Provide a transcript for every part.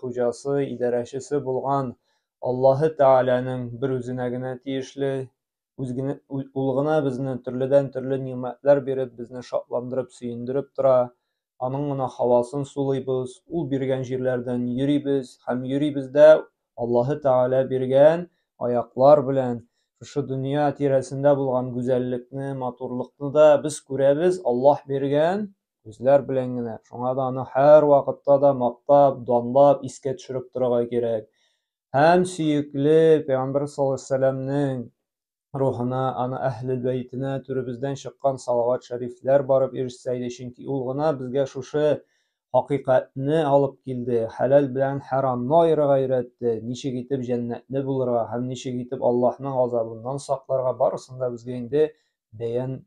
хуҗасы, идарәчесе булган Аллаһы Тәгаләнең бер үзенә генә тиешле, ул гына безне төрледән-төрле нимәтләр биреп, безне шатландырып, сөендереп тора. Аның гына һавасын сулыйбыз, ул биргән җирләрдән йөрибез һәм йөрибез дә Аллаһы Тәгалә биргән аяклар белән. Шушы дөнья тирәсендә булган гүзәллекне, матурлыкны да без күрәбез Аллаһ биргән күзләр белән генә. Шуңа да аны һәр вакытта да мактап, данлап, искә төшереп торырга кирәк. Һәм сөекле Пәйгамбер саллаллаһу алейһи ва сәлләмнең рухына, аны әһле бәйтенә түребездән чыккан салават шәрифләр барып ирешсә иде, чөнки ул гына безгә шушы хакыйкатьне алып килде, хәлал белән харамны аерырга өйрәтте, ничек итеп җәннәтле булырга һәм ничек итеп Аллаһның газабыннан сакларга, барысын да безгә инде бәян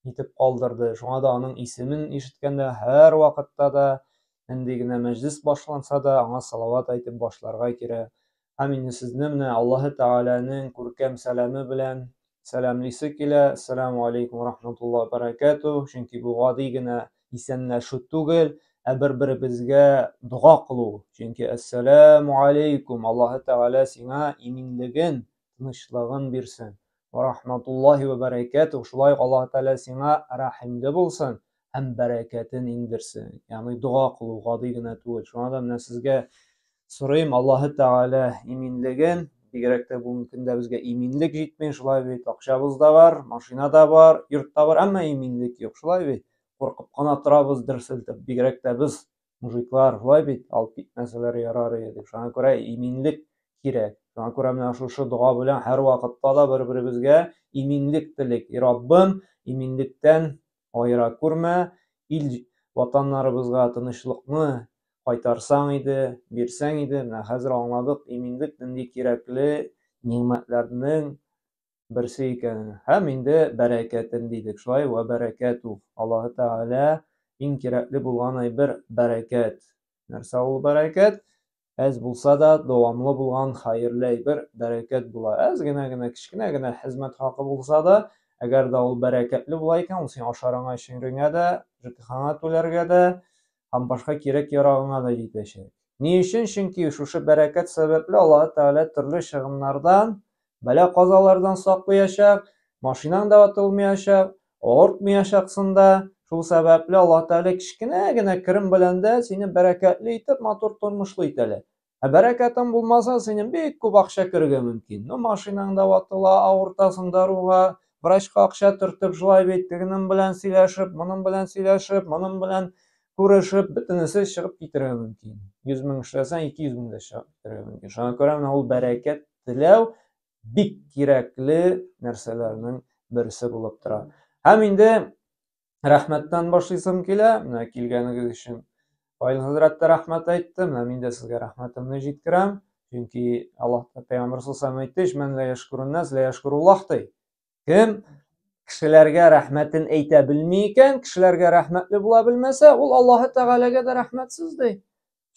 итеп калдырды. Шуңа да аның исемен ишеткәндә һәр вакытта да, нинди генә мәҗлес башланса да, аңа салават әйтеп башларга кирәк. Һәм инде сезне менә Аллаһы Тәгаләнең күркәм сәламе белән сәламлыйсы килә. Ассаламу алейкум ва рахматуллаһи ва баракатуһ. Чөнки бу гади генә исәнләшү түгел, бер-беребезгә дуга кылу. Чөнки ассаламу алейкум, Аллаһы Тәгалә сиңа иминлеген, тынычлыгын бирсен. Ва рахматуллаһи ва баракатуһ, шулай Аллаһы Тәгалә сиңа рәхимле булсын һәм бәрәкәтен иңдерсен. Ягъни дуга кылу гади генә түгел. Шуңа да менә сезгә сорыйм, Аллаһы Тәгалә иминлеген, бигрәк тә бүгенге көндә безгә иминлек җитми, шулай бит, акчабыз да бар, машина да бар, йорт та бар, әмма иминлек юк, шулай бит. Куркып кына торабыз дерселтеп, бигрәк тә без, мужиклар, шулай бит, алып китмәсәләр ярар иде. Шуңа күрә иминлек кирәк. Шуңа күрә менә шушы дуга белән һәр вакытта да бер-беребезгә иминлек телик. И Раббым, иминлектән аера күрмә, ил ватаннарыбызга тынычлыкны кайтарсаң иде, бирсәң иде. Менә хәзер аңладык, иминлек нинди кирәкле нимәтләрнең берсе икәнен. Һәм инде бәрәкәтен дидек. Шулай ва бәрәкәту. Аллаһы Тәгалә иң кирәкле булган әйбер бәрәкәт. Нәрсә ул бәрәкәт? Әз булса да дәвамлы булган хәерле әйбер бәрәкәт була. Әз генә кечкенә генә хезмәт хакы булса да, әгәр дә ул бәрәкәтле була икән, ул син ашарыңа, эчәреңә дә, ЖКХ-ңа түләргә дә, һәм башка кирәк-ярагыңа да җитәчәк. Ни өчен? Чөнки шушы бәрәкәт сәбәпле Аллаһы Тәгалә төрле чыгымнардан, бәла-казалардан саклаячак, машинаң да ватылмаячак, авыртмаячаксың да. Шул сәбәпле Аллаһы Тәгалә кечкенә генә керем белән дә сине бәрәкәтле итеп, матур тормышлы итәләр. Бәрәкәтең булмаса, синең бик күп акча керергә мөмкин. Машинаң да ватыла, авыртасың даруга, врачка акча төртеп, шулай бит, тегенең белән сөйләшеп, моның белән сөйләшеп, моның белән күрешеп, бөтенесе чыгып китәргә мөмкин. 100 мең эшләсәң, 200 мең дә чыгып китәргә мөмкин. Шуңа күрә менә ул бәрәкәт теләү бик кирәкле нәрсәләрнең берсе булып тора. Һәм инде рәхмәттән башлыйсым килә. Менә килгәнегез өчен Фаил хәзрәт тә рәхмәт әйтте. Менә мин дә сезгә рәхмәтемне җиткерәм. Чөнки Аллаһ Пәйгамбер саллаллаһу алейһи ва сәлләм әйтте: "Мән ла яшкурун нас ла яшкуруллаһ" ди. Кем кешеләргә рәхмәтен әйтә белми икән, кешеләргә рәхмәтле була белмәсә, ул Аллаһы Тәгаләгә дә рәхмәтсез ди.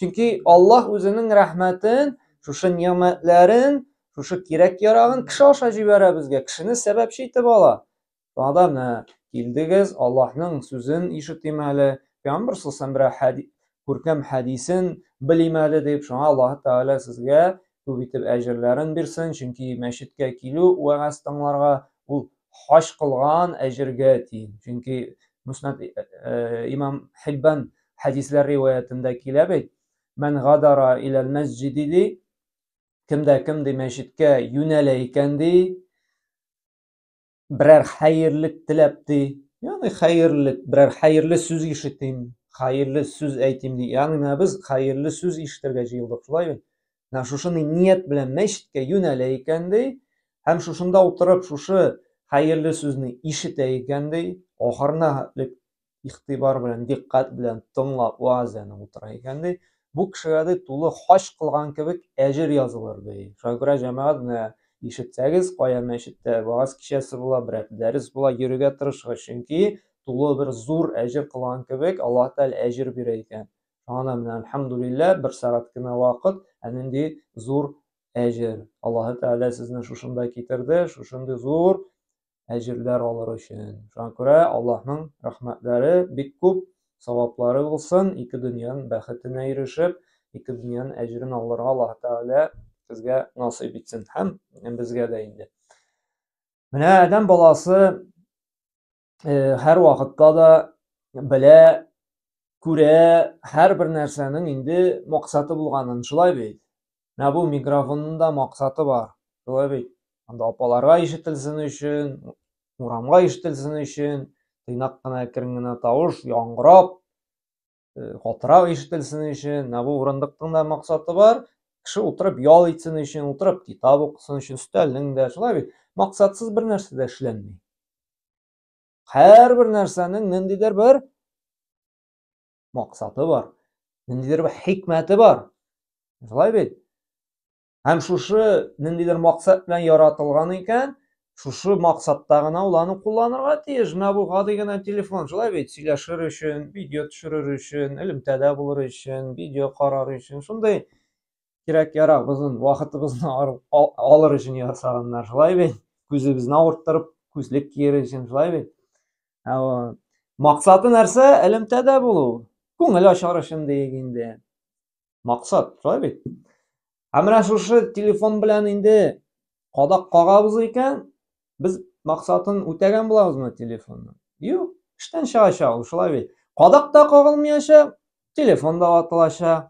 Чөнки Аллаһ үзенең рәхмәтен, шушы нимәтләрен, шушы кирәк-ярагын кеше аша җибәрә безгә, кешене сәбәпче итеп ала. Шуңа да килдегез, Аллаһның сүзен ишетим әле, Пәйгамбер саллаллаһу алейһи ва сәлләм күркәм хәдисен белим әле дип, шуңа Аллаһы Тәгалә сезгә күп итеп әҗерләрен бирсен, чөнки мәчеткә килү, вәгазь тыңларга ул хаҗ кылган әҗергә тиң. Чөнки Муснад Имам Хиббан хәдисләр риваятында килә бит: "Мән гадара иләл мәсҗиди" ди, кемдә кем ди мәчеткә юнәлә икән ди, берәр хәерлек теләп ди, ягъни хәерлек, берәр хәерле сүз ишетим, хәерле сүз әйтим ди. Ягъни менә без хәерле сүз ишетергә җыелдык, шулай бит. Менә шушыны ният белән мәчеткә юнәлә икән ди, һәм шушында утырып шушы хәерле сүзне ишетә икән ди, ахырына игътибар белән, диккать белән тыңлап, вәгазьне утыра икән ди, бу кешегә ди тулы хаҗ кылган кебек әҗер язылыр ди. Шуңа күрә җәмәгать, менә ишетсәгез, кая мәчеттә вәгазь кичәсе була, берәр дәрес була, йөрергә тырышыгыз, чөнки тулы бер зур әҗер кылган кебек Аллаһ Тәгалә әҗер бирә икән. Шуңа менә әлхәмдүлилләһ, бер сәгать кенә вакыт, нинди зур әҗер. Аллаһы Тәгалә сезне шушында китерде, шушындый зур әҗерләр алыр өчен. Шуңа күрә Аллаһның рәхмәтләре бик күп, саваплары булсын, ике дөньяның бәхетенә ирешеп, ике дөньяның әҗрен алырга Аллаһ Тәгалә безгә насыйп итсен һәм безгә дә инде. Менә адәм баласы һәр вакытта да белә, күрә, һәрбер нәрсәнең инде максаты булганын, шулай бит. Менә бу микрофонның да максаты бар, шулай бит. Анда апаларга ишетелсен өчен, урамга ишетелсен өчен, тыйнак кына әкрен генә тавыш яңгырап, катырак ишетелсен өчен, менә бу урындыктың да максаты бар. Кеше утырып ял итсен өчен, утырып китап укысын өчен, өстәлнең дә, шулай бит. Максатсыз бер нәрсә дә эшләнми. Һәрбер нәрсәнең ниндидер бер максаты бар, ниндидер бер хикмәте бар. Шулай бит. Һәм шушы ниндидер максат белән яратылган икән, шушы максатта гына ул аны кулланырга тиеш. Менә бу гади генә телефон, шулай бит, сөйләшер өчен, видео төшерер өчен, элемтәдә булыр өчен, видео карар өчен, шундый кирәк-ярак безнең вакытыбызны алыр өчен ясаганнар, шулай бит. Күзебезне авырттырып, күзлек киер өчен, шулай бит. Максаты нәрсә? Элемтәдә булу. Күңел ачар өчен диек инде. Максат, шулай бит. Менә шушы телефон белән инде кадак кагабыз икән, без максатын үтәгән булабызмы телефонның? Юк, эштән чыгачак ул, шулай бит. Кадак та кагылмаячак, телефон да ватылачак.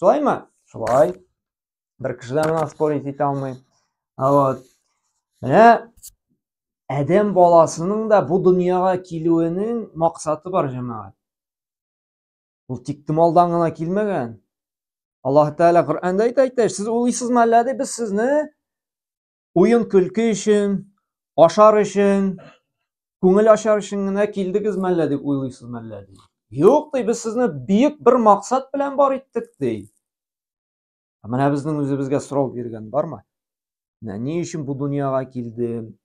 Шулаймы? Шулай. Бер кеше дә менә спорить итә алмый. Менә адәм баласының да бу дөньяга килүенең максаты бар, җәмәгать. Ул тиктималдан гына килмәгән. Аллаһ Тәгалә Коръәндә әйтә, сез уйлыйсызмы әллә без сезне уен көлке өчен, ашар өчен, күңел ачар өчен генә килдегезме әллә дип уйлыйсызмы әллә ди. Юк ди, без сезне бөек бер максат белән бар иттек ди. Менә безнең үзебезгә сорау биргән бармы? Ни өчен бу дөньяга килдем?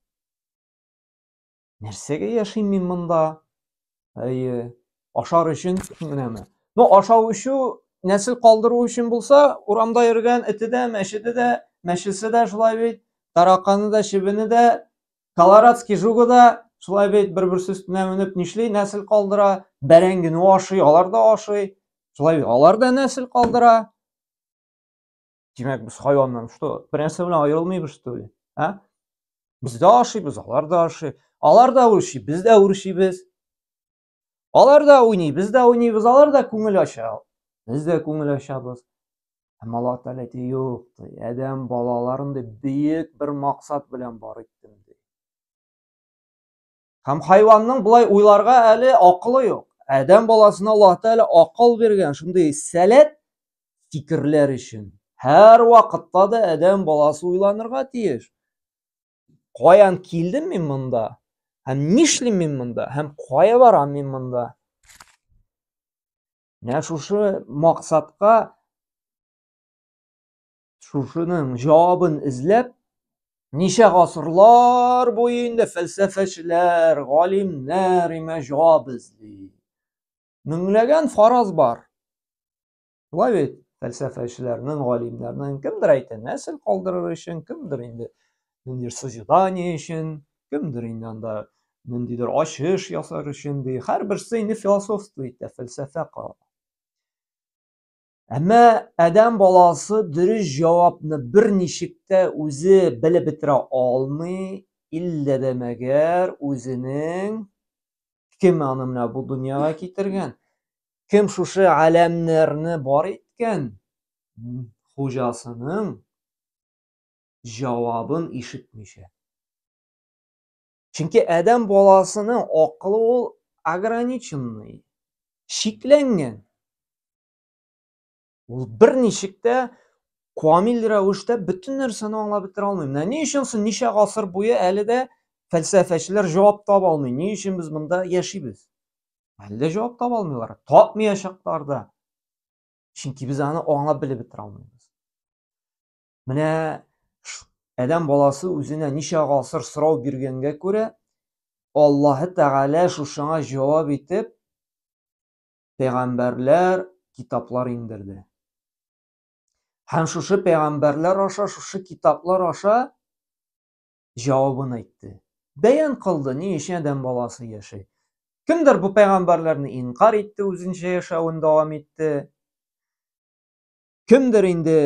Нәрсәгә яшим мин монда? Ашар өчен генәме? Ашау өчен, нәсел калдыру өчен булса, урамда йөргән эте дә, мәчете дә, мәчесе дә шулай бит, тараканы да, чебене дә, колорадский жугы да шулай бит, бер-берсе өстенә менеп нишли, нәсел калдыра, бәрәңгене ашый, алар да ашый, шулай бит, алар да нәсел калдыра. Димәк, без хайваннан бер нәрсә белән аерылмыйбыз, что ли? Без дә ашыйбыз, алар да ашый. Алар да үрчи, без дә үрчибез. Алар да уйный, без дә уйныйбыз, алар да күңел ача. Biz de күңел ачабыз. Һәм Аллаһ Тәгалә әйтә, юк, адәм балаларын бөек бер максат белән бар иттем ди. Һәм хайванның булай уйларга әле акылы юк. Адәм баласына Аллаһ Тәгалә акыл биргән, шундый сәләт фикерләр өчен. Һәр вакытта да адәм баласы уйланырга тиеш. Каян килдем мин монда? Һәм нишлим мин монда? Һәм кая барам мин монда? Менә шушы максатка шушының җавабын эзләп, ничә гасырлар буе инде фәлсәфәчеләр, галимнәр җавап эзли. Меңләгән фараз бар. Шулай бит, фәлсәфәчеләрнең, галимнәрнең кемдер әйтә, нәсел калдырыр өчен, кемдер инде ниндидер созидание өчен, кемдер инде анда ниндидер ачыш ясар өчен ди. Һәрберсе инде философство итә, фәлсәфә кыла. Әмма адәм баласы дөрес җавапны бер ничектә үзе белеп бетерә алмый, иллә дә мәгәр үзенең кем аны менә бу дөньяга китергән, кем шушы аләмнәрне бар иткән, хуҗасының җавабын ишетмичә. Чөнки адәм баласының акылы ул ограниченный, шикләнгән. Ул бер ничектә камил рәвештә бөтен нәрсәне аңлап бетерә алмый. Менә ни өчен соң ничә гасыр буе әле дә фәлсәфәчеләр җавап таба алмый? Ни өчен без монда яшибез? Әле дә җавап таба алмыйлар. Тапмаячаклар да. Чөнки без аны аңлап белеп бетерә алмыйбыз. Менә адәм баласы үзенә ничә гасыр сорау биргәнгә күрә, Аллаһ Тәгалә шушыңа җавап итеп пәйгамбәрләр, китаплар индерде. Һәм шушы пәйгамбәрләр аша, шушы китаплар аша җавабын әйтте. Бәян кылды, ни өчен адәм баласы яши. Кемдер бу пәйгамбәрләрне инкар итте, үзенчә яшәвен дәвам итте. Kimdir inде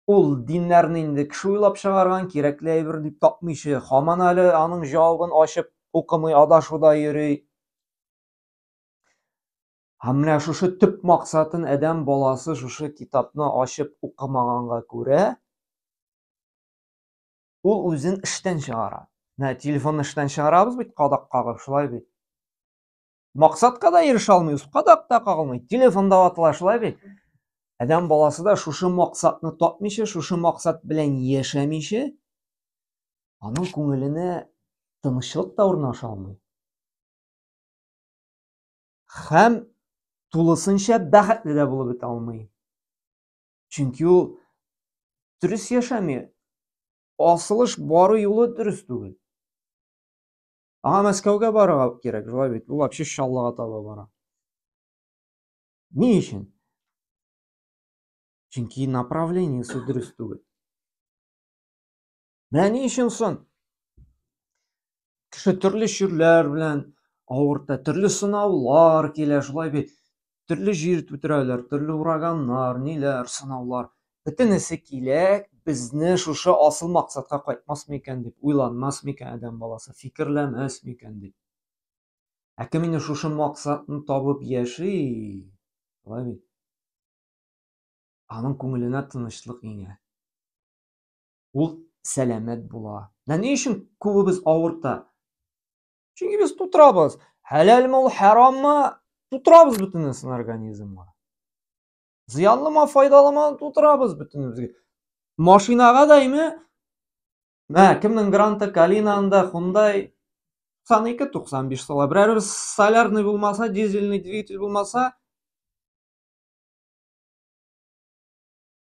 ул диннәрне инде кеше уйлап чыгарган, кирәкле әйбер дип тапмыйчы, һаман әле аның җавабын ачып укымый, адашуда йөри. Һәм менә шушы төп максатын адәм баласы шушы китапны ачып укымаганга күрә, ул үзен эштән чыгара. Менә телефонны эштән чыгарабыз бит, кадак кагып, шулай бит. Максатка да ирешә алмыйбыз, кадак та кагылмый, телефонда ватыла, шулай бит. Адәм баласы да шушы максатны тапмыйча, шушы максат белән яшәмичә, аның күңеленә тынычлык та урнаша алмый. Һәм тулысынча бәхетле дә булып бетә алмый. Чөнки ул дөрес яшәми. Асылыш бары юлы дөрес түгел. Аңа Мәскәүгә барырга кирәк, шулай бит. Ул вообще Чаллыга таба бара. Ни өчен? Чөнки направлениесе дөрес түгел. Менә ни өчен соң? Кеше төрле чирләр белән авырта, төрле сынаулар килә, шулай бит. Төрле җир түтәрәләр, төрле ураганнар, ниләр, сынаулар. Бөтенесе килә, безне шушы асыл максатка кайтмасмы икән дип уйланмасмы икән адәм баласы, фикерләмәсме икән дип. Ә кем инде шушы максатны табып яши, шулай бит. Аның күңеленә тынычлык иңә. Ул сәламәт була. Ни өчен күбебез авырта? Чөнки без тутырабыз. Хәләлме ул, хараммы? Тутырабыз бөтенесен организмга. Зыянлымы, файдалымы? Тутырабыз бөтенебезгә. Машинага дайме? Мә, кемнең Гранта Калинанда Hyundai 92-95 сала. Берәр солярный булмаса, дизельный двигатель булмаса,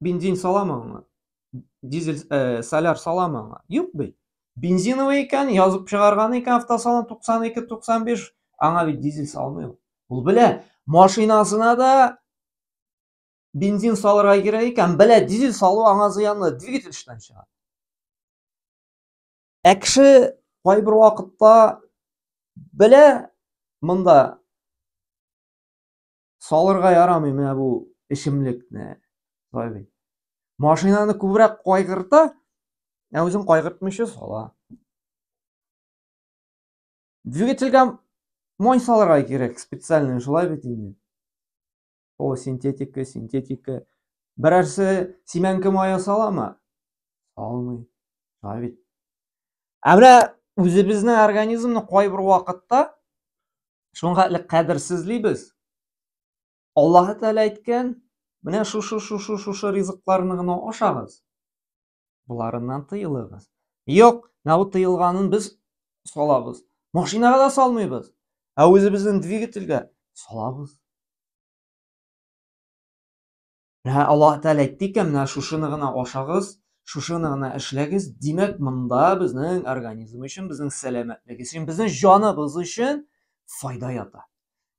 бензин саламы? Дизель, соляр саламы? Юк бит. Бензиновый икән, язып чыгарган икән автосалон 92-95, аңа бит дизель салмый ул. Ул белә, машинасына да бензин салырга кирәк икән, белә, дизель салу аңа зыянлы, двигатель эштән чыга. Ә кеше кайбер вакытта белә, монда салырга ярамый менә бу эчемлекне. Шулай бит. Машинаны күбрәк кайгырта, ә үзен кайгыртмыйча сала. Двигательгә май салырга кирәк, специальный, шулай бит инде. О, синтетика. Берәрсе симәнке мае саламы? Салмый. Шулай бит. Ә менә үзебезнең организмны кайбер вакытта шуңа кадерсезлибез. Аллаһ Тәгалә әйткән, менә шушы ризыкларны гына ашагыз. Буларыннан тыелыгыз. Юк, бу тыелганын без салабыз. Машинага да салмыйбыз. Ә үзебезнең двигательгә салабыз. Аллаһ Тәгалә әйтте икән, менә шушыны гына ашагыз, шушыны гына эшләгез. Димәк, монда безнең организм өчен, безнең сәламәтлек өчен, безнең җаныбыз өчен файда ята.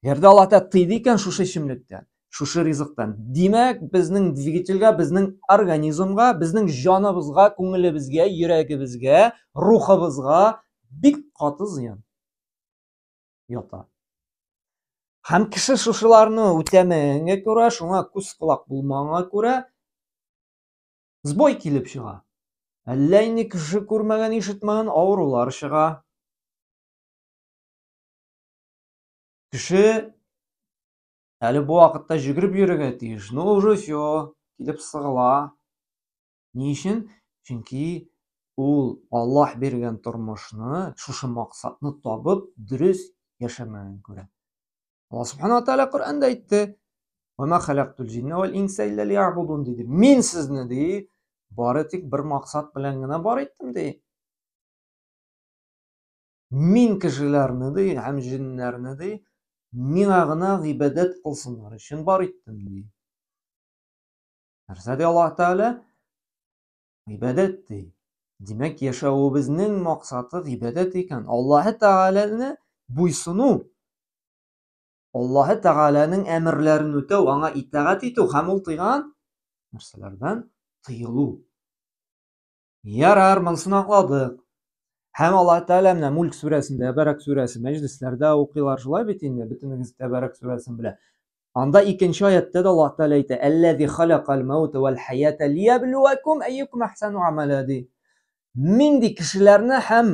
Ярдә Аллаһ Тәгалә тыйды икән шушы эчемлектән, шушы ризыктан. Димәк, безнең двигательгә, безнең организмга, безнең җаныбызга, күңелебезгә, йөрәгебезгә, рухыбызга бик каты зыян ята. Һәм кеше шушыларны үтәмәгәнгә күрә, шуңа күз кулак булмаганга күрә сбой килеп чыга. Әллә инде кеше күрмәгән, ишетмәгән авырулар чыга. Кеше әле бу вакытта җигреп йөрергә тиеш. Уже всё, килеп сыгыла. Ни өчен? Чөнки ул Аллаһ биргән тормышны, шушы максатны табып, дөрес яшәмәгән күрә. Аллаһ Субханаһу ва Тәгалә Коръәндә әйтте: "Ва ма халактул җинна вал инса илля лиябудун" диде. Мин сезне ди, бары тик бер максат белән генә бар иттем ди. Мин кешеләрне ди, һәм җиннәрне ди, миңа гына гыйбадәт кылсыннар өчен бар иттем ди. Нәрсә ди Аллаһ Тәгалә? Гыйбадәт ди. Димәк, яшәүебезнең максаты гыйбадәт икән. Аллаһ Тәгаләне буйсыну, Аллаһ Тәгаләнең әмерләрен үтәү, аңа итәгать итү һәм ул тыйган нәрсәләрдән тыелу. Ярар, монысын аңладык. Һәм Аллаһ Тәгалә менә Мульк сүрәсендә, Тәбәрәк сүрәсе, мәҗлесләрдә укыйлар, шулай бит инде, бөтенегез Тәбәрәк сүрәсен белә. Анда икенче аятта да Аллаһ Тәгалә әйтә: "Әлләзи халакал маута вал хаята лияблуакум айюкум ахсану амала" ди. Мин ди кешеләрне һәм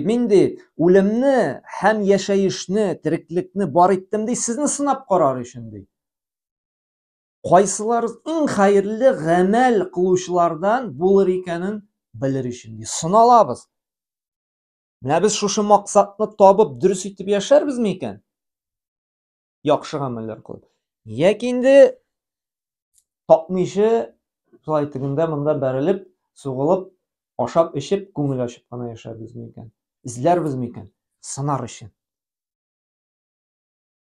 мин ди үлемне һәм яшәешне, тереклекне бар иттем ди, сезне сынап карар өчен ди. Кайсыларыгыз иң хәерле гамәл кылучылардан булыр икәнен белер өчен ди. Сыналабыз. Менә без шушы максатны табып дөрес итеп яшәрбезме икән? Яхшы гамәлләр кылып. Яки инде тапмыйчы, шулай тегендә монда бәрелеп, сугылып, ашап, эчеп, күңел ачып кына яшәрбезме икән? Изләрбезме икән? Сынар өчен.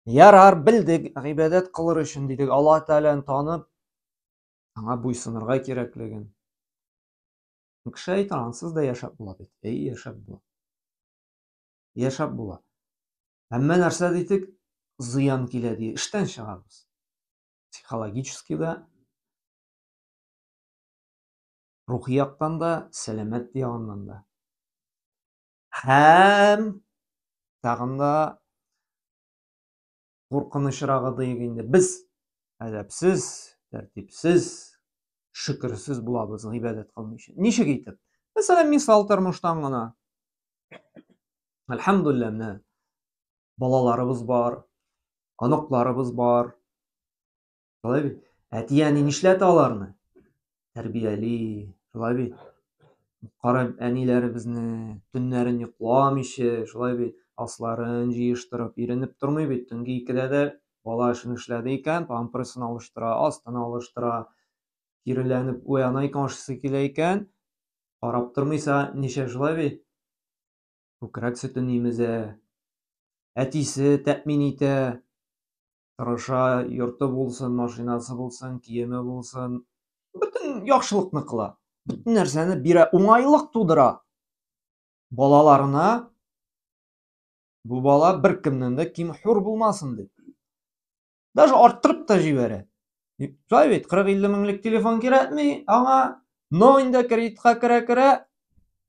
Ярар, белдек, гыйбадәт кылыр өчен дидек, Аллаһ Тәгаләне танып, аңа буйсынырга кирәклеген. Кеше әйтер, ансыз да яшәп була бит. Яшәп була. Яшәп була. Әмма нәрсә дидек, зыян килә ди, эштән чыгабыз. Психологически да, рухи яктан да, сәламәт ягыннан да. Һәм тагын да куркынычрагы диек инде. Без әдәпсез, тәртипсез, шөкерсез булабыз гыйбадәт кылмыйча. Ничек итеп? Мәсәлән, мисал тормыштан гына. Әлхәмдүлилләh, менә балаларыбыз бар, аныкларыбыз бар. Шулай бит. Әти-әни нишләтә аларны? Тәрбияли, шулай бит. Кара, әниләребезне төннәрен йокламыйча, шулай бит, асларын җыештырып, иренеп тормый бит. Төнге 2дә дә бала эшен эшләде икән, памперсын алыштыра, астын алыштыра, киреләнеп уяна икән, ашыйсы килә икән, карап тормыйса, ничә шулай бит. Күкрәк сөтен имезә, әтисе тәэмин итә, тырыша, йорты булсын, машинасы булсын, киеме булсын, бөтен яхшылыкны кыла. Бөтен нәрсәне бирә, уңайлык тудыра. Балаларына бу бала беркемнән дә ким хур булмасын дип. Даже арттырып та җибәрә. Шулай бит, 40-50 меңлек телефон кирәкми, аңа инде кредитка керә,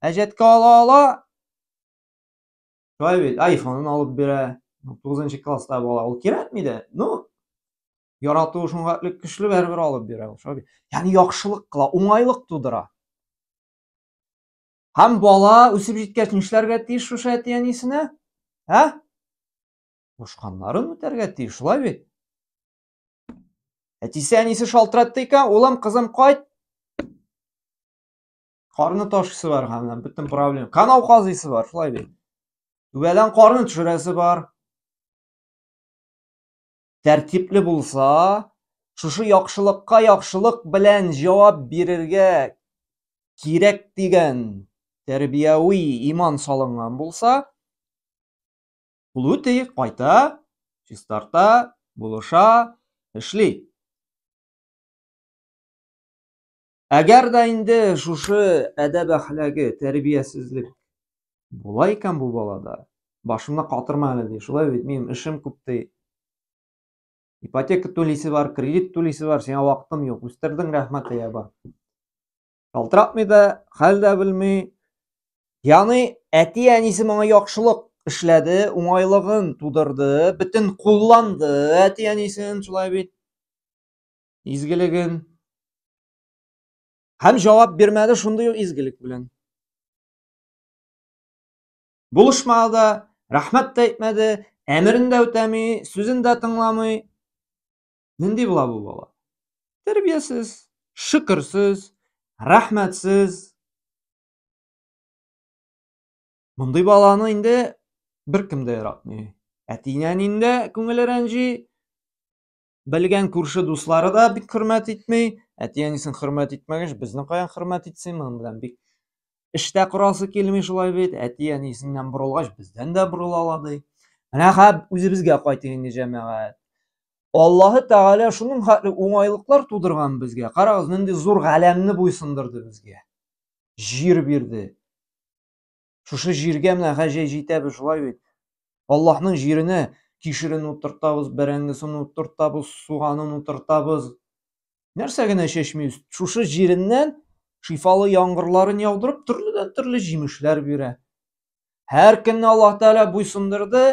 әҗәткә ала. Шулай бит, iPhone-ын алып бирә. 9-нчы класста бала, ул кирәкми дә. Яратуы шуңа көчле бәрбер алып бирә ул, шулай бит. Ягъни яхшылык кыла, уңайлык тудыра. Һәм бала үсеп җиткәч нишләргә тиеш шушы әти-әнисенә? Кушканнарын үтәргә тиеш, шулай бит. Әтисе, әнисе шалтыратты икән, улым, кызым, кайт. Карны ташыйсы бар һәм бөтен проблема. Канау казыйсы бар, шулай бит. Түбәдән карны төшерәсе бар. Тәртипле булса, шушы яхшылыкка яхшылык белән җавап бирергә кирәк дигән тәрбияви иман салынган булса, ул үти, кайта, чистарта, булыша, эшли. Әгәр дә инде шушы әдәп әхлагы, тәрбиясезлек була икән бу балада, башымны катырма әле ди, шулай бит, минем эшем күп ди. Ипотека түлисе бар, кредит түлисе бар, сиңа вакытым юк, үстердең, рәхмәт әйәба. Шалтыратмый да, хәл дә белми. Ягъни әти-әнисе моңа яхшылык эшләде, уңайлыгын тудырды, бөтен кулланды әти-әнисен, шулай бит, изгелеген. Һәм җавап бирмәде шундый ук изгелек белән. Булышмады, рәхмәт тә әйтмәде, әмерен дә үтәми, сүзен дә тыңламый. Нинди була бу бала? Тәрбиясез, шөкерсез, рәхмәтсез. Мондый баланы инде беркем дә яратмый. Әтинәнин дә күңеле рәнҗи, белгән күрше дуслары да бик хөрмәт итми. Әти-әнисен хөрмәт итмәгәч, безне каян хөрмәт итсен, моның белән бик эштә корасы килми, шулай бит. Әти-әнисеннән борылгач, бездән дә борыла ди. Менә үзебезгә кайтыйк инде, җәмәгать. Аллаһы Тәгалә шуның хәтле уңайлыклар тудырган безгә. Карагыз, нинди зур галәмне буйсындырды безгә. Җир бирде. Шушы җиргә менә гаҗәй җитәбез, шулай бит. Аллаһның җиренә кишерен утыртабыз, бәрәңгесен утыртабыз, суганын утыртабыз. Нәрсә генә чәчмибез? Шушы җиреннән шифалы яңгырларын яудырып, төрледән төрле җимешләр бирә. Һәр көнне Аллаһ Тәгалә буйсындырды,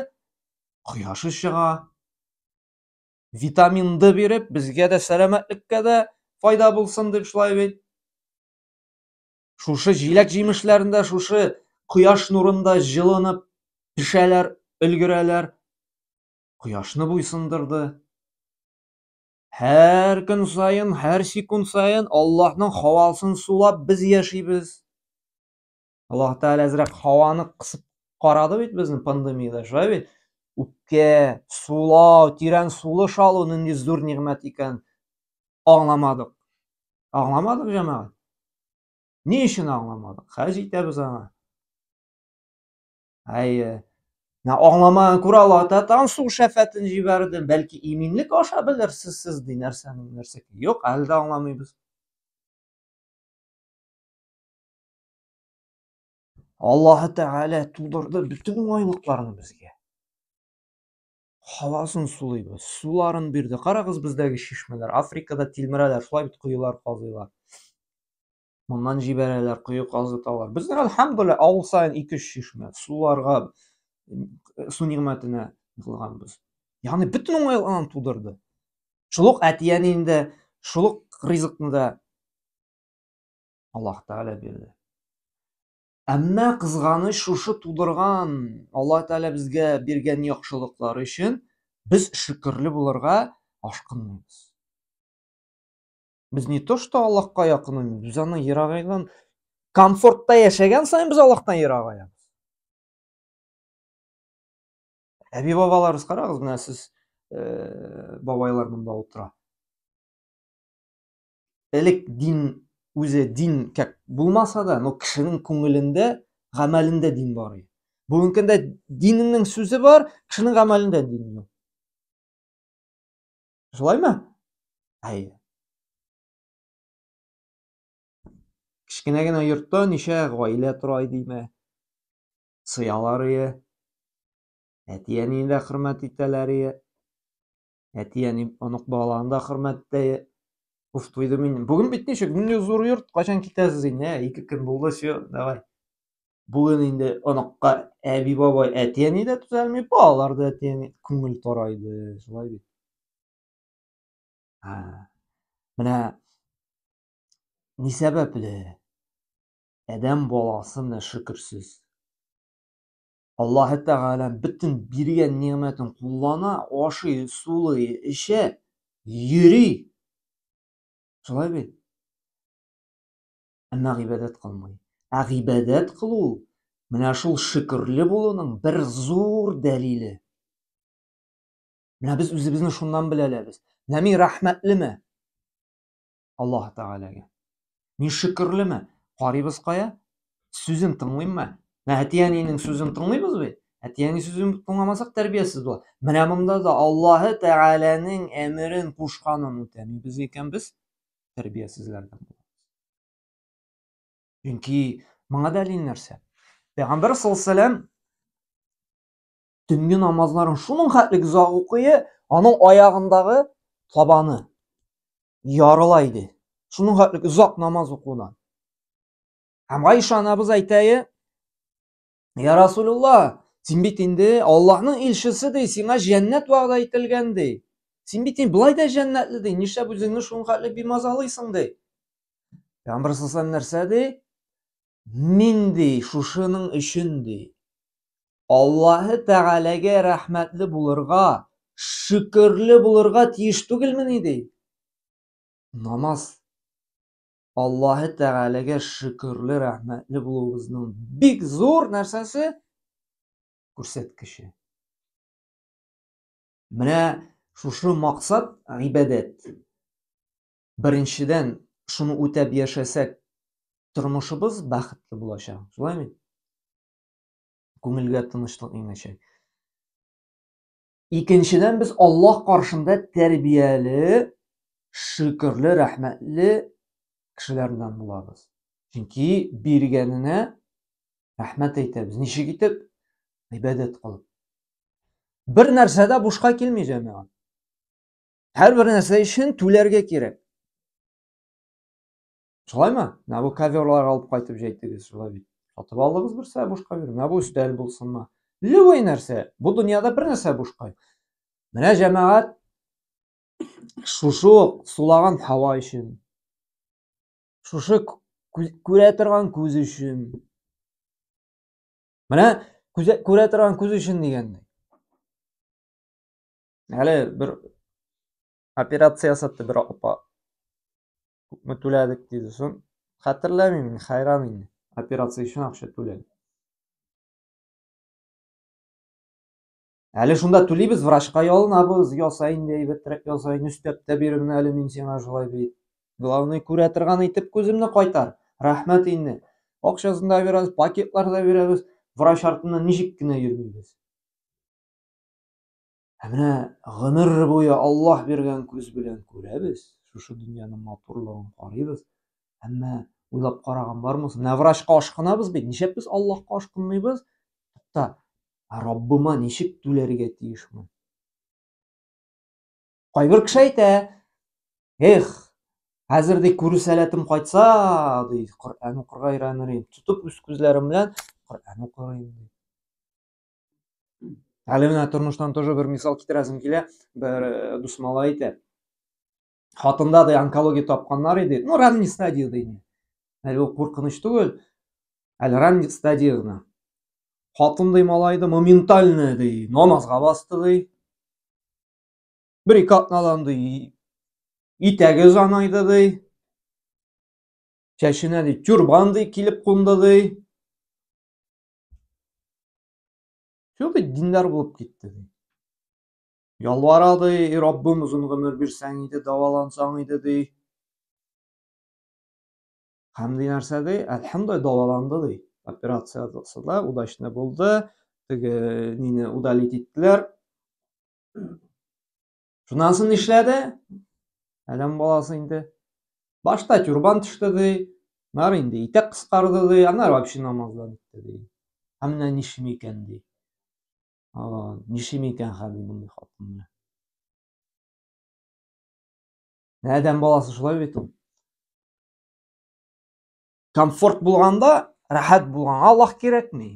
кояшы чыга. витамин D биреп, безгә дә сәламәтлеккә дә файда булсын дип шулай бит. Шушы җиләк җимешләрендә, шушы кояш нурында җылынып пешәләр, өлгерәләр. Кояшны буйсындырды. Һәр көн сайын, һәр секунд сайын Аллаһның һавасын сулап без яшибез. Аллаһ Тәгалә әзрәк һаваны кысып карады бит безне пандемияда, шулай бит. Үпкә, сулау, тирән сулыш алу нинди зур ниғмәт икән аңламадык. Аңламадык, җәмәгать. Ни өчен аңламадык? Хәзер җитәбез аңа. Аңламаган күрә Аллаһ Тәгалә су шәфәтен җибәрде. Бәлки иминлек аша белерсез сез ди нәрсәнең нәрсә. Юк, әле дә аңламыйбыз. Аллаһ Тәгалә тудырды bütün уңайлыкларны безгә. Һавасын сулыйбыз, суларын бирде. Карагыз бездәге чишмәләр, Африкада тилмерәләр, шулай бит куюлар казыйлар. Моннан җибәрәләр, кую казыталар. Бездә әлхәмдүлилләһ авыл сайын 2-3 чишмә суларга су ниғмәтенә кылганбыз. Ягъни bütün уңайлыкларны тудырды. Шулык әтияне инде, шулык ризыкны да Аллаһ Тәгалә бирде. Әмма кызганыч шушы тудырган Аллаһ Тәгалә безгә биргән яхшылыклар өчен без шөкерле булырга ашкынмыйбыз. Без не то что Аллаһка якын, без аны ерагайдан комфортта яшәгән сайын без Аллаһтан ерагаябыз. Әби бабаларыбыз карагыз, менә сез бабайлар монда утыра. Элек дин үзе дин булмаса да, но кешенең күңелендә, гамәлендә дин бар иде. Бүгенге көндә диннең сүзе бар, кешенең гамәлендә дин юк. Шулаймы? Кичкенә генә йортта ничә гаилә тора идеме? Сыялар, әти-әнине дә хөрмәт итәләр, әти-әни аның балаларын да хөрмәттә. Уф, туйды мин. Бүген бит ничек? Бүген зур йорт, качан китәсез инде? 2 көн булды, всё, давай. Бүген инде аныкка әби бабай, әти-әни дә төзәлми, балалар да әти-әни күңел тарайды, шулай бит. Менә ни сәбәпле адәм баласы менә шөкерсез. Аллаһ Тәгалә bütün биргән ниғмәтен куллана, ашый, сулый, эчә, йөри. Шулай бит. Әмма гыйбадәт кылмый. Гыйбадәт кылу менә шул шөкерле булуның бер зур дәлиле. Менә без үзебезне шуннан беләләбез. Менә мин рәхмәтлеме? Аллаһ Тәгаләгә. Мин шөкерлеме? Карыйбыз кая? Сүзен тыңлыйммы? Әти-әнинең сүзен тыңлыйбыз бит. Әти-әни сүзен тыңламасак тәрбиясез була. Менә монда да Аллаһ Тәгаләнең әмерен кушканын үтәмибез икән без тәрбиясезләрдән булабыз. Чөнки моңа дәлил нәрсә? Пәйгамбәр саллаллаһу алейһи ва сәлләм төнге намазларын шуның хәтлек узак укый, аның аягындагы табаны ярыла иде. Шуның хәтлек узак намаз укудан. Һәм Айша анабыз әйтә: "Я Расулуллах, син бит инде Аллаһның илчесе ди, сиңа җәннәт вәгъдә ителгән ди. Син бит булай да җәннәтле ди, нишләп үзеңне шуның хәтлек бимазалыйсың ди?" Пәйгамбәр саллаллаһу алейһи ва сәлләм нәрсә ди? Мин ди, шушының өчен ди. Аллаһ Тәгаләгә рәхмәтле булырга, шөкерле булырга тиеш түгелмени ди. Намаз Аллаһ Тәгаләгә шөкерле, рәхмәтле булуыбызның бик зур нәрсәсе? Күрсәткече. Менә шушы максат гыйбадәт. Беренчедән, шуны үтәп яшәсәк, тормышыбыз бәхетле булачак. Шулаймы? Күңелгә тынычлык иңәчәк. Икенчедән, без Аллаһ каршында тәрбияле, шөкерле, рәхмәтле кешеләрдән булабыз. Чөнки биргәненә рәхмәт әйтәбез. Ничек итеп? Гыйбадәт кылып. Бер нәрсә дә бушка килми, җәмәгать. Һәр бер нәрсә өчен түләргә кирәк. Шулаймы? Менә бу коверлар алып кайтып җәйтегез, шулай бит. Сатып алдыгыз берсә бушка бир. Менә бу өстәл булсынмы? Любой нәрсә. Бу дөньяда бер нәрсә бушка. Менә җәмәгать Шушы сулаган һава өчен, шушы күрә торган күз өчен. Менә күрә торган күз өчен дигәндә. Әле бер операция ясатты бер апа. Күпме түләдек диде. Соң хәтерләмим, хайран инде. Операция өчен акча түләдек. Әле шунда түлибез, врачка ялынабыз, ясайын ди, әйбәтрәк ясайын, өстәп тә бирмен әле мин сиңа шулай бит. Главный күрә торган итеп күземне кайтар. Рәхмәт инде. Акчасын да бирәбез, пакетлар да бирәбез. Врач артыннан ничек кенә йөрмибез. Менә гомер буе Аллаһ биргән күз белән күрәбез. Шушы дөньяның матурлыгын карыйбыз. Әмма уйлап караган бармы? Менә врачка ашкынабыз бит. Ничек без Аллаһка ашкынмыйбыз? Тукта, Раббыма ничек түләргә тиешмен? Кайбер кеше әйтә, эх, хәзер ди күрү сәләтем кайтса, ди, Коръән укырга өйрәнер идем. Тутып үз күзләрем белән Коръән укырга ди. Әле менә тормыштан тоже бер мисал китерәсем килә. Бер дус малай әйтә. Хатында да онкология тапканнар иде. Ну, ранний стадияда иде. Әле ул куркыныч түгел. Әле ранний стадияда. Хатын ди малайды моментально ди намазга басты ди. Бер икатнадан ди итәге занайды ди. Чәченә ди тюрбан ди килеп кунды ди. Шул ди диндар булып китте ди. Ялвара ди, Раббым узун гомер бирсәң иде, давалансаң иде ди. Һәм ди нәрсә ди? Әлхәмдүлиллаһ даваланды ди. Операциясы да удачно булды. Теге нине удалить иттеләр. Шуннан соң нишләде? Адәм баласы инде. Башта тюрбан төште ди. Нары инде итәк кыскарды ди. Аннары вообще намаздан итте ди. Һәм менә нишим икән ди. Нишим икән хәл мондай хатын. Адәм баласы шулай бит ул. Комфорт булганда, рәхәт булганга Аллаһ кирәкми.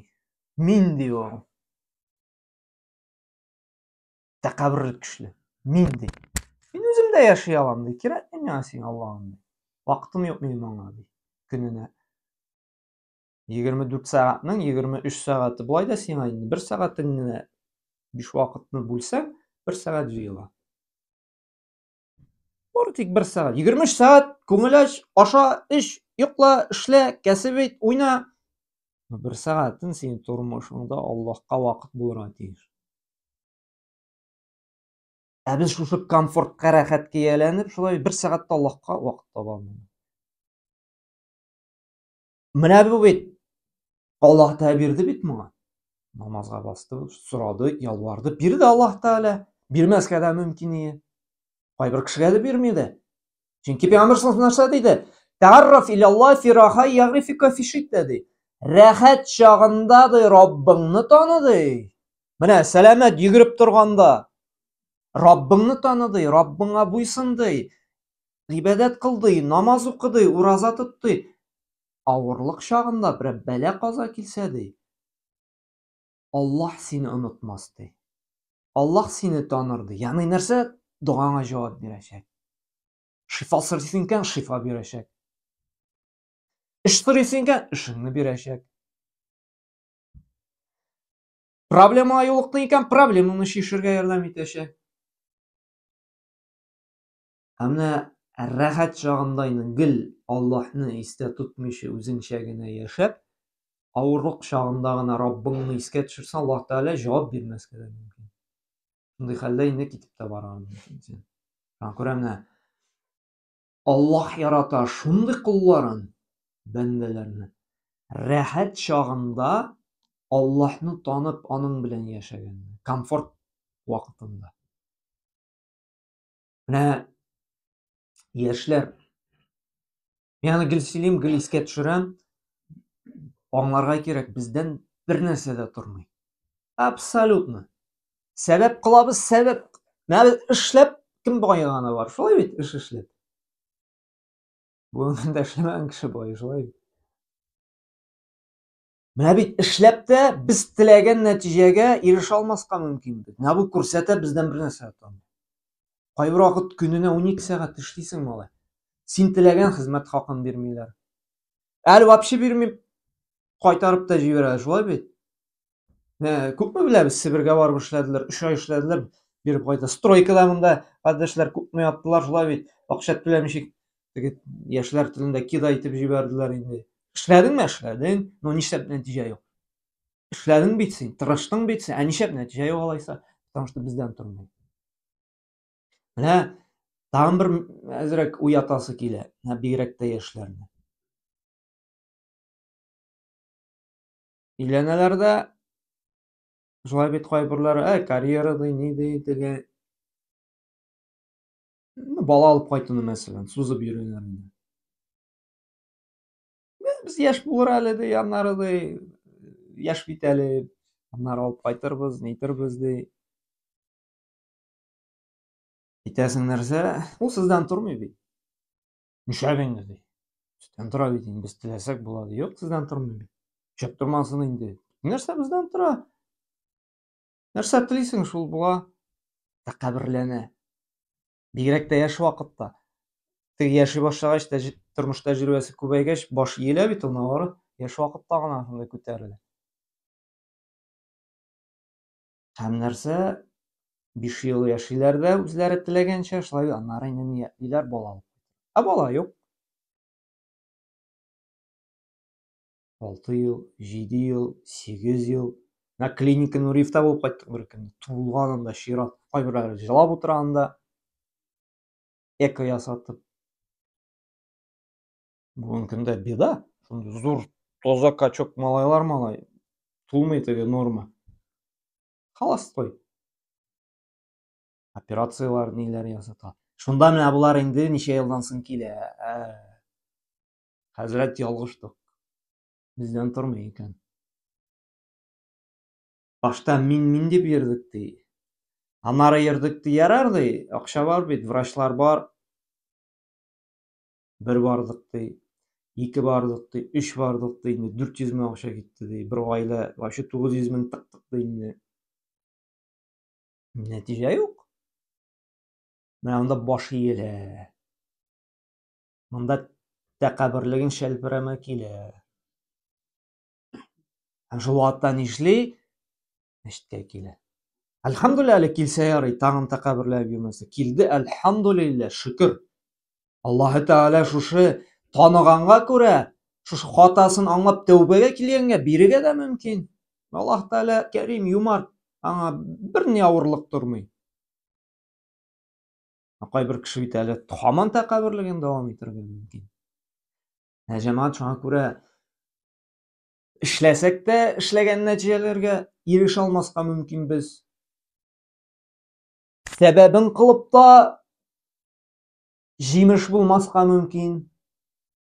Мин ди ул. Тәкәббүрлек көчле. Мин ди. Мин үзем дә яши алам ди. Кирәкми миңа син Аллаһым. Вакытым юк минем аңа ди. Көненә 24 сәгатьнең 23 сәгате булай да сиңа инде 1 сәгатеңне 5 вакытны бүлсәң, 1 сәгать җыела. Бары тик 1 сәгать. 23 сәгать күңел ач, аша, эш, йокла, эшлә, кәсеп ит, уйна. 1 сәгатен син тормышыңда Аллаһка вакыт булырга тиеш. Ә без шушы комфортка, рәхәткә яләнеп, шулай 1 сәгатьтә Аллаһка вакыт таба алмыйбыз. Менә бу бит Аллаһ та бирде бит моңа. Намазга басты, сорады, ялварды, бирде Аллаһ Таала. Бирмәскә дә мөмкин иде. Кайбер кешегә дә бирмиде. Чөнки Пәйгамбәр саллаллаһу алейһи ва саллям диде: "Тәгарраф иля Аллаһ фи раха ягрифика фи шидда" ди. Рәхәт чагында ди Раббыңны таны ди. Менә сәламәт йөгереп торганда Раббыңны таны ди, Раббыңа буйсын ди. Ибадат кыл ди, намаз укы ди, ураза тот ди. Авырлык чагында бер бәла каза килсә ди. Аллаһ сине онытмас ди. Аллаһ сине таныр ди. Ягъни нәрсә? Дуаңа җавап бирәчәк. Шифа сорыйсың икән, шифа бирәчәк. Эш сорыйсың икән, эшеңне бирәчәк. Проблемага юлыкты икән, проблемаңны чишергә ярдәм итәчәк. Һәм менә рәхәт чагында гел Аллаһны истә тотмыйча үзеңчә генә яшәп, авырлык чагында гына Раббыңны искә төшерсәң, Аллаһ Таала җавап бирмәскә дә мөмкин. Шундый хәлдә инде китеп тә барырга мөмкин. Шуңа күрә менә Аллаһ ярата шундый кулларын, бәндәләрне. Рәхәт чагында Аллаһны танып, аның белән яшәгән. Комфорт вакытында. Менә яшьләр, мин гел сөйлим, гел искә төшерәм. Аңларга кирәк, бездән бер нәрсә дә тормый. Абсолютно. Сәбәп кылабыз, сәбәп. Менә эшләп кем байыганы бар? Шулай бит, эш эшләп. Бу инде эшләмәгән кеше бай, шулай бит. Менә бит эшләп тә без теләгән нәтиҗәгә ирешә алмаска мөмкин бит. Менә бу күрсәтә бездән бер нәрсә тормый. Кайбер вакыт көненә 12 сәгать эшлисең, малай. Син теләгән хезмәт хакын бирмиләр. Әле вообще бирмим, кайтарып та җибәрәләр, шулай бит. Күпме беләбез, Себергә барып эшләделәр, 3 ай эшләделәр, биреп кайта. Стройкада монда кардәшләр күпме яттылар, шулай бит. Акча түләмичек, теге яшьләр телендә кидай итеп җибәрделәр инде. Эшләдеңме? Эшләдең, но нишләп нәтиҗә юк? Эшләдең бит син, тырыштың бит син, нишләп нәтиҗә юк алайса? Потому что бездән тормый. Менә тагын бер әзрәк уятасы килә, бигрәк тә яшьләрне. Өйләнәләр дә шулай бит кайберләре, карьера ни теге бала алып кайтуны мәсәлән, сузып йөриләр инде. Без яшь булыр әле ди, аннары ди, яшь бит әле, аннары алып кайтырбыз, нейтербез ди. Әйтәсең нәрсә, ул сездән тормый бит. Нишләп инде ди. Сездән тора бит инде, без теләсәк була ди. Юк, сездән тормый бит. Нишләп тормасын инде? Нәрсә бездән тора? Нәрсә телисең, шул була. Тәкъбирләнә. Бигрәк тә яшь вакытта. Теге яши башлагач, тормыш тәҗрибәсе күбәйгәч, баш иелә бит ул нагары. Яшь вакытта гына шундай күтәрелә. Һәм нәрсә, 5 ел яшиләр дә үзләре теләгәнчә, шулай аннары инде ниятлиләр бала алып. Бала юк. 6 ел, 7 ел, 8 ел. Клиника Нуриевта булып кайттык бер көнне. Тулганында чират. Кайберләре җылап утыра анда. Эко ясатып. Бүгенге көндә беда. Шундый зур тоза качок малайлар малай. Тулмый теге норма. Холостой. Операциялар ниләр ясата. Шунда менә булар инде ничә елдан соң килә. Хәзрәт ялгыштык. Бездән тормый икән. Башта мин дип йөрдек ди. Аннары йөрдек ди, ярар ди. Акча бар бит, врачлар бар. 1 бардык ди, 2 бардык ди, 3 бардык ди, 400 мең акча китте ди. Бер гаилә вообще 900 мең тыктык ди инде. Нәтиҗә юк. Менә анда баш иелә. Монда тәкъбирлеген шәлперәмә килә. Шул вакытта нишли? Мәчеткә килә. Әлхәмдүлилләһ, әле килсә ярый, тагын тәкъбирләп йөрмәсә. Килде, әлхәмдүлилләһ, шөкер. Аллаһы Тәгалә шушы таныганга күрә, шушы хатасын аңлап тәүбәгә килгәнгә бирергә дә мөмкин. Аллаһ Тәгалә Кәрим, юмарт, аңа бер ни авырлык тормый. Кайбер кеше бит әле һаман тәкъбирлеген дәвам итәргә мөмкин. Җәмәгать, шуңа күрә эшләсәк тә эшләгән нәтиҗәләргә ирешә алмаска мөмкин без. Сәбәбен кылып та җимеш булмаска мөмкин.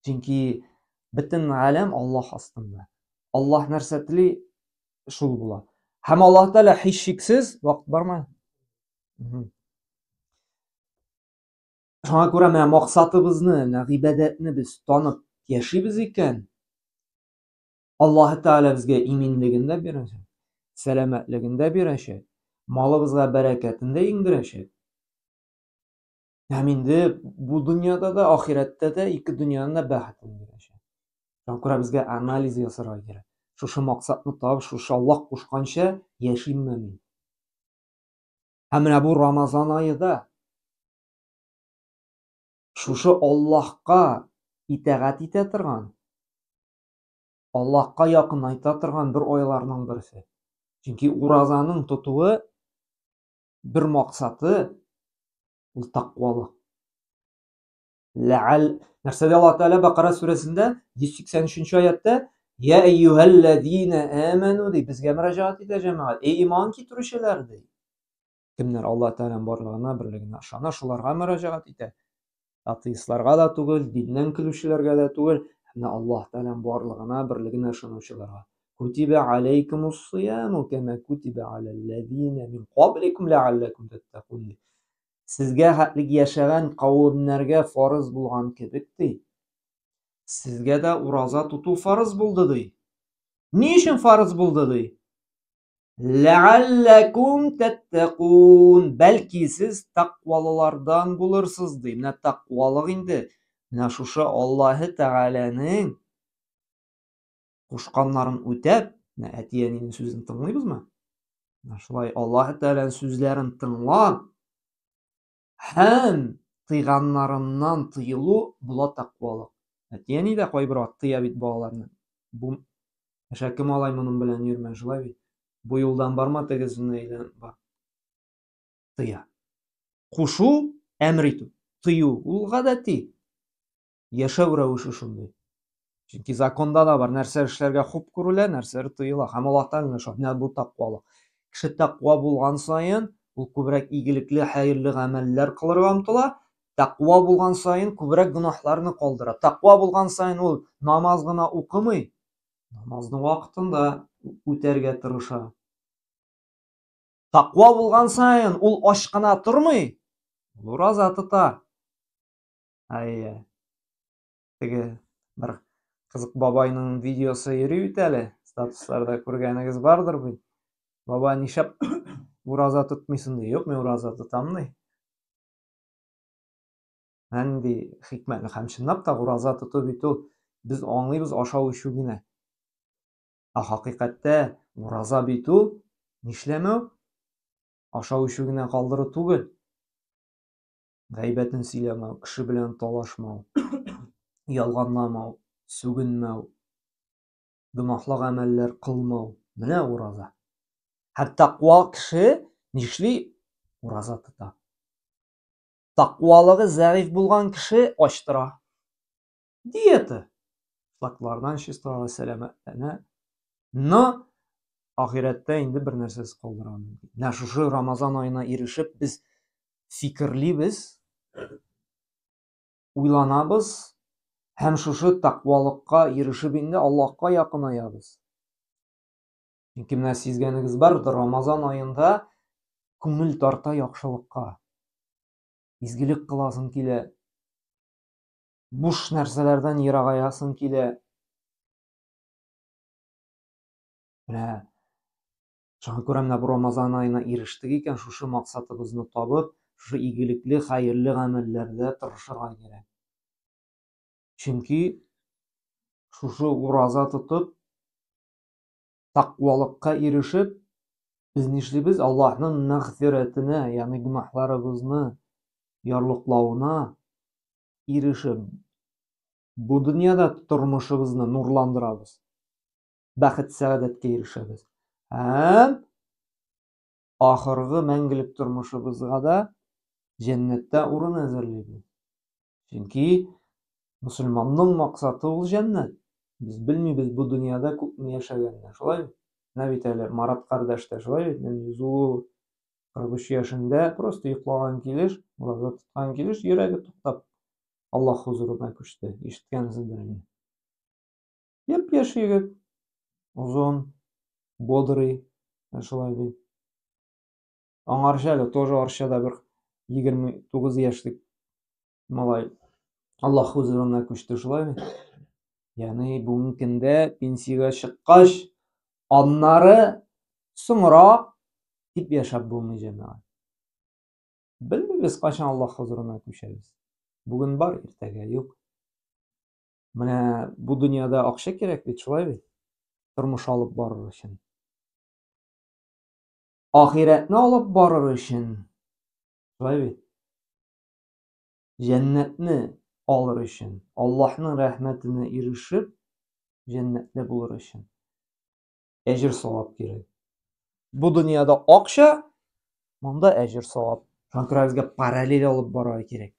Чөнки бөтен галәм Аллаһ астында. Аллаһ нәрсә тели, шул була. Һәм Аллаһ Тәгалә һич шиксез, вакыт бармы? Шуңа күрә менә максатыбызны, гыйбадәтне без танып яшибез икән, Аллаһ Тәгалә безгә иминлеген дә бирәчәк, сәламәтлеген дә бирәчәк, малыбызга бәрәкәтен дә иңдерәчәк. Һәм инде бу дөньяда да, ахирәттә дә, ике дөньяның да бәхетен бирәчәк. Шуңа күрә безгә анализ ясарга кирәк. Шушы максатны табып, шушы Аллаһ кушканча яшимме мин? Һәм менә бу Рамазан аеда шушы Аллаһка итәгать итә торган, Аллаһка якынайта торган бер айларның берсе. Чөнки уразаның тотуы бер максаты ул тақвалык. Нәрсәдә Аллаһ Тәгалә Бакара сүрәсендә 183 аятта Я әйюһәлләзина аману ди, безгә мөрәҗәгать итә җәмәгать. Эй иман китерүчеләр ди. Кемнәр Аллаһ Тәгаләнең барлыгына, берлегенә ышана, шуларга мөрәҗәгать итә. Атеистларга да түгел, диннән көлүчеләргә дә түгел, һәм Аллаһ Тәгаләнең барлыгына, берлегенә ышанучыларга. Кутиба алейкумус сияму кама кутиба алаллазина мин кабликум лааллакум таттакун. Сезгә хәтлек яшәгән кавемнәргә фарыз булган кебек ди. Сезгә дә ураза тоту фарыз булды ди. Ни өчен фарыз булды ди? Ләалләкум тәттәкун. Бәлки сез тақвалылардан булырсыз ди. Менә тақвалык инде. Менә шушы Аллаһы Тәгаләнең кушканнарын үтәп, менә әти-әнинең сүзен тыңлыйбызмы? Менә шулай Аллаһы Тәгаләнең сүзләрен тыңлап һәм тыйганнарыннан тыелу була тақвалык. Әти-әни дә кайбер вакыт тыя бит балаларны. Бу әшәке малай моның белән йөрмә, шулай бит. Бу юлдан барма, тегесенә әйләнеп бар. Тыя. Кушу, әмр итү. Тыю ул гадәти. Яшәү рәвеше шундый. Чөнки законда да бар, нәрсә эшләргә хуп күрелә, нәрсәләр тыела. Һәм Аллаһ Тәгалә шул. Менә бу тақвалык. Кеше тақва булган саен, ул күбрәк игелекле, хәерле гамәлләр кылырга омтыла. Тақва булган саен күбрәк гөнаһларны калдыра. Тақва булган саен ул намаз гына укымый, намазны вакытында үтәргә тырыша. Тақва булган саен ул ач кына тормый, ул ураза тота. Теге бер кызык бабайның видеосы йөри бит әле, статусларда күргәнегез бардыр бит. Бабай нишәп ураза тотмыйсың ди. Юк, мен ураза тотам ди. Нинди хикмәтле һәм чынлап та ураза тоту бит ул без аңлыйбыз ашау ичү генә. Хакыйкатьтә ураза бит ул нишләмәү, ашау ичү генә калдыру түгел. Гайбәтен сөйләмәү, кеше белән талашмау, ялганламау, сүгенмәү, гөнаһлы гамәлләр кылмау. Менә ураза. Һәм тақва кеше нишли ураза тота. Тақвалыгы зәгыйф булган кеше ач тора. Диета. Факлардан чистого сәламәтләнә. Но ахирәттә инде бер нәрсәс калдырган. Менә шушы Рамазан аена ирешеп без фикерлибез, уйланабыз һәм шушы тақвалыкка ирешеп инде Аллаһка якынаябыз. Чөнки менә сизгәнегез бардыр, Рамазан аенда күңел тарта яхшылыкка. Изгелек кыласың килә. Буш нәрсәләрдән ерагаясың килә. Менә шуңа күрә менә бу Рамазан аена ирештек икән, шушы максатыбызны табып, шушы игелекле, хәерле гамәлләрдә тырышырга кирәк. Чөнки шушы ураза тотып, тақвалыкка ирешеп, без нишлибез? Аллаһның мәгъфирәтенә, ягъни гөнаһларыбызны ярлыклауына ирешеп, бу дөньяда тормышыбызны нурландырабыз. Бәхет, сәгадәткә ирешәбез. Һәм ахыргы мәңгелек тормышыбызга да җәннәттә урын әзерлибез. Чөнки мөселманның максаты ул җәннәт. Без белмибез бу дөньяда күпме яшәгәнне. Шулай менә бит әле Марат кардәш тә шулай бит. 43 яшендә просто йоклаган килеш, ураза тоткан килеш, йөрәге туктап Аллаһ хузурына күчте. Ишеткәнсездер инде. Яшь егет, узун, бодрый, шулай бит. Аңарча әле тоже арчада бер 29 яшьлек малай Аллаһ хузурына күчте, шулай бит. Ягъни бүгенге көндә пенсиягә чыккач, аннары соңрак дип яшәп булмый җәмәгать. Белмибез качан Аллаһ хузурына күчәбез. Бүген бар, иртәгә юк. Менә бу дөньяда акча кирәк бит, шулай бит. Тормыш алып барыр өчен. Ахирәтне алып барыр өчен, шулай бит. Җәннәтне алыр өчен, Аллаһның рәхмәтенә ирешеп, җәннәттә булыр өчен әҗер савап кирәк. Бу дөньяда акча, монда әҗер савап. Шуңа күрә безгә параллель алып барырга кирәк.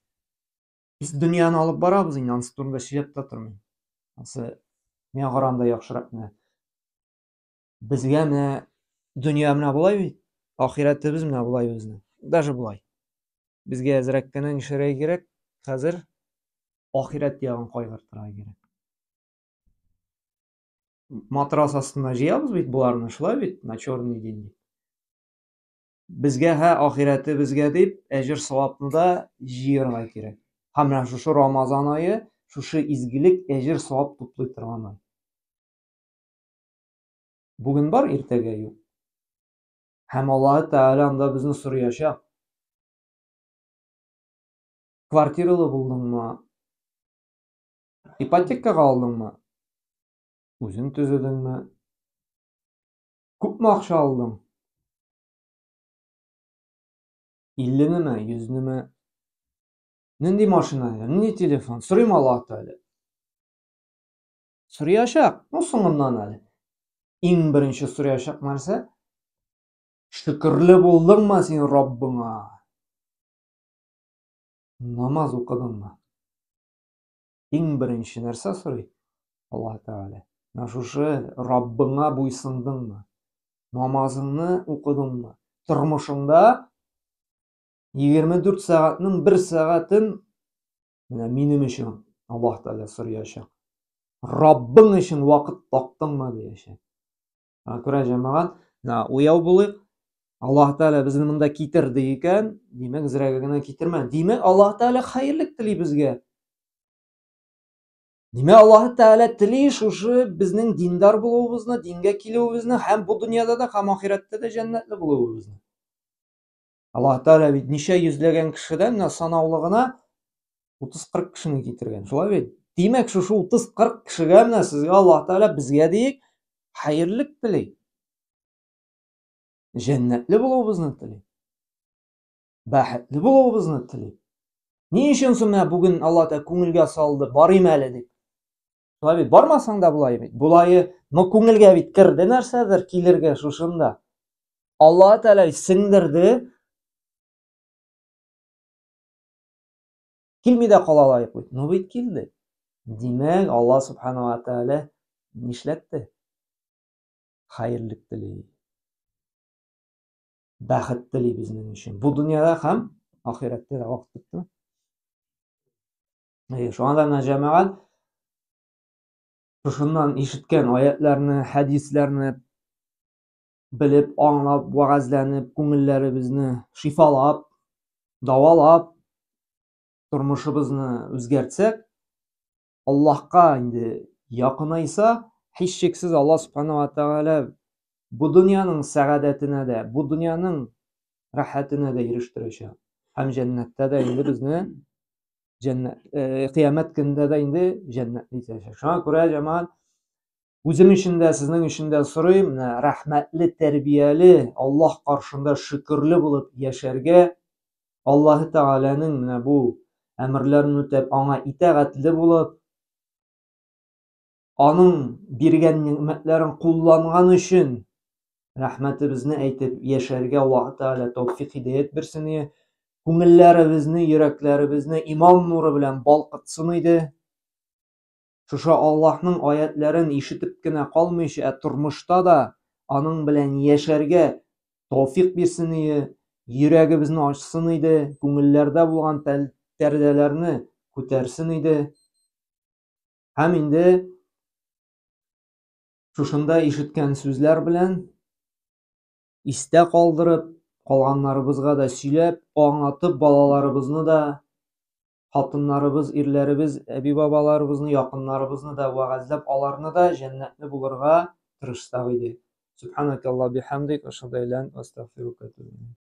Biz дөньяны алып барабыз инде, анысы турында сөйләп тә тормыйм. Анысы миңа караганда яхшырак менә. Безгә менә дөнья менә булай бит, ахирәтебез менә булай безнең. Даже булай. Безгә әзрәк кенә нишләргә кирәк? Хәзер ахирәт ягын кайгыртырга кирәк. Матрас астына җыябыз бит буларны, шулай бит, на черный день. Безгә ахирәтебезгә дип әҗер савапны да җыярга кирәк. Һәм менә шушы Рамазан ае, шушы изгелек әҗер савап туплый торган ай. Бүген бар, иртәгә юк. Һәм Аллаһы Тәгалә анда безне сораячак. Квартиралы булдыңмы? Ипотекага алдыңмы? Үзең төзедеңме? Күпме акча алдың? 50-ниме, 100-ниме? Нинди машина, нинди телефон? Сорыйм Аллаһы Тәгалә. Сораячак. Соңыннан әле. Иң беренче сораячак нәрсә? Шөкерле булдыңмы син Раббыңа? Намаз укыдыңмы? Иң беренче нәрсә сорый Аллаһы Тәгалә. Шушы Раббыңа буйсындыңмы? Намазыңны укыдыңмы? Тормышыңда 24 сәгатьнең 1 сәгатен менә минем өчен Аллаһ Тәгалә сораячак. Раббың өчен вакыт таптыңмы диячәк. Күрә җәмәгать, уяу булыйк. Аллаһ Тәгалә безне монда китерде икән, димәк зрәгә генә китермәде. Димәк Аллаһ Тәгалә хәерлек тели безгә. Димәк Аллаһ Тәгалә тели шушы безнең диндар булуыбызны, дингә килүебезне һәм бу дөньяда да һәм ахирәттә дә җәннәтле булуыбызны. Аллаһ Тәгалә бит ничә йөзләгән кешедән санаулы гына 30-40 кешене китергән. Шулай бит? Димәк шушы 30-40 кешегә менә сезгә Аллаһ Тәгалә безгә диек хәерлек тели. Җәннәтле булуыбызны тели. Бәхетле булуыбызны тели. Ни өчен соң менә бүген Аллаһ Тәгалә күңелгә салды, барыйм әле дип. Шулай бит, бармасаң да булай бит. Булайы, но күңелгә бит керде нәрсәдер килергә шушында. Аллаһ Тәгалә сеңдерде. Килми дә калалай бит. Но бит килде. Димәк, Аллаһ Субханаһу ва Тәгалә нишләтте? Хәерлек тели. Бәхет тели безнең өчен. Бу дөньяда һәм ахирәттә дә вакыт беттеме? Шуңа да менә җәмәгать, шушыннан ишеткән аятларны, хәдисләрне белеп, аңлап, вәгазьләнеп, күңелләребезне шифалап, давалап, тормышыбызны үзгәртсәк, Аллаһка инде якынайса, һичшиксез Аллаһ Субханаһу ва Тәгалә бу дөньяның сәгадәтенә дә, бу дөньяның рәхәтенә дә ирештерәчәк. Һәм җәннәттә дә инде безне кыямәт көндә дә инде җәннәтне итәчәк. Шуңа күрә җәмәгать, үзем өчен дә, сезнең өчен дә сорыйм, менә рәхмәтле, тәрбияле, Аллаһ каршында шөкерле булып яшәргә, Аллаһы Тәгаләнең менә бу әмерләрен үтәп, аңа итәгатьле булып, аның биргән ниъмәтләрен кулланган өчен рәхмәтебезне әйтеп яшәргә Аллаһы Тәгалә тәүфыйк һидаят берсен, күңелләребезне, йөрәкләребезне иман нуры белән балкытсын иде. Шушы Аллаһның аятларын ишетеп кенә калмыйча, тормышта да аның белән яшәргә тәүфыйк бирсен иде, йөрәгебезне ачсын иде, күңелләрдә булган пәрдәләрне күтәрсен иде. Һәм инде шушында ишеткән сүзләр белән истә калдырып, калганнарыбызга да сөйләп, аңлатып, балаларыбызны да, хатыннарыбыз, ирләребез, әби-бабаларыбызны, якыннарыбызны да вәгазьләп, аларны да җәннәтле булырга тырышсак иде. Субханакаллаһу бихамдик, ашһаду ан ла илаһа илля анта, астагфирука ва атубу илейк.